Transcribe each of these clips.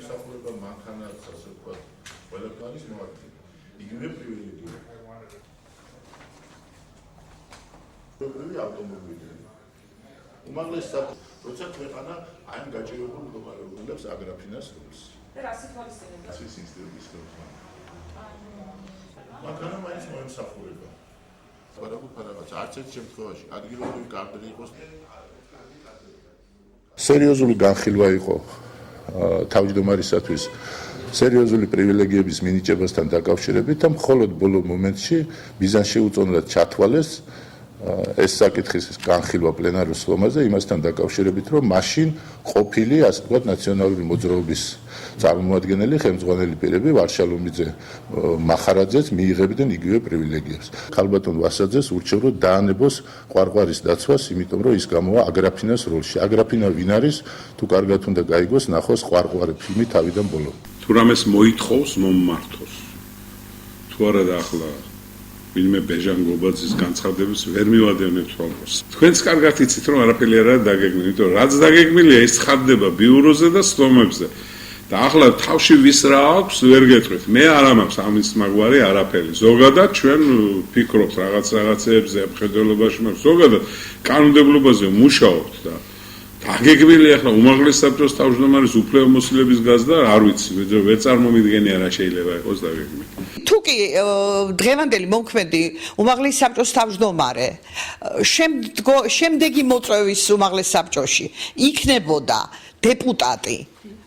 ემსახურება მანქანას, ასე ვთქვათ, ყველაფრის მოადგენა. იგივე პრივილეგია. პროვინციული ავტომობილი. უმაღლეს როცა ქვეყანა აი ამ გაჭირებულ მდგომარეობებს აგრაფინას როლს. და რა სიტუაცია? ეს ინსტიტუტის ხელმძღვანელი. მანქანა მაინც მოემსახურება. ვარაუდობ რაღაც არც ერთ შემთხვევაში ადგილობრივი კადრი იყოს. სერიოზული განხილვა იყო თავმჯდომარისათვის სერიოზული პრივილეგიების მინიჭებასთან დაკავშირებით და მხოლოდ ბოლო მომენტში მიზანს შეუწონდა ჩათვალეს ეს საკითხის განხილვა პლენარულ სხდომაზე იმასთან დაკავშირებით, რომ მაშინ ყოფილი, ასე ვთქვათ, ნაციონალური მოძრაობის წარმომადგენელი ხელმძღვანელი პირები ვარშალომიძე, მახარაძეც მიიღებდნენ იგივე პრივილეგიებს. ქალბატონ ვასაძეს ურჩევ, რომ დაანებოს ყვარყვარის დაცვას, იმიტომ რომ ის გამოვა აგრაფინას როლში. აგრაფინა ვინ არის? თუ კარგად უნდა გაიგოს, ნახოს ყვარყვარი ფილმი თავიდან ბოლომდე. თუ რამეს მოითხოვს, მომმართოს. თუ არა და ახლა ვინმე ბეჟან გობაძის განცხადებას ვერ მივადევნებ თვალყურს. თქვენც კარგად იცით, რომ არაფერი არ არის დაგეგმილი, იმიტომ რომ რაც დაგეგმილია, ის ხარდება ბიუროზე და სტომებზე. და ახლა თავში ვის რა აქვს, ვერ გეტყვით. მე არ ამაქვს ამის მაგვარი არაფერი. ზოგადად ჩვენ ფიქრობთ რაღაცეებზე, მხედველობაში, მაგრამ ზოგადად კანონმდებლობაზე მუშაობთ და დაგეგმილია ახლა უმაღლეს საბჭოს თავმჯდომარის უფლებამოსილების გაზრდა, არ ვიცი, ვერ წარმომიდგენია რა შეიძლება იყოს დაგეგმილი. თუ კი დღევანდელი მოქმედი უმაღლეს საბჭოს თავმჯდომარე შემდეგი მოწვევის უმაღლეს საბჭოში იქნებოდა დეპუტატი,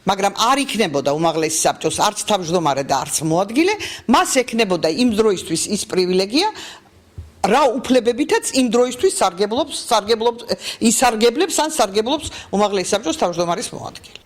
მაგრამ არ იქნებოდა უმაღლეს საბჭოს არც თავმჯდომარე და არც მოადგილე, მას ექნებოდა იმ დროისთვის ის პრივილეგია, რა უფლებებითაც იმ დროისთვის ისარგებლებს ან სარგებლობს უმაღლეს საბჭოს თავმჯდომარის მოადგილე.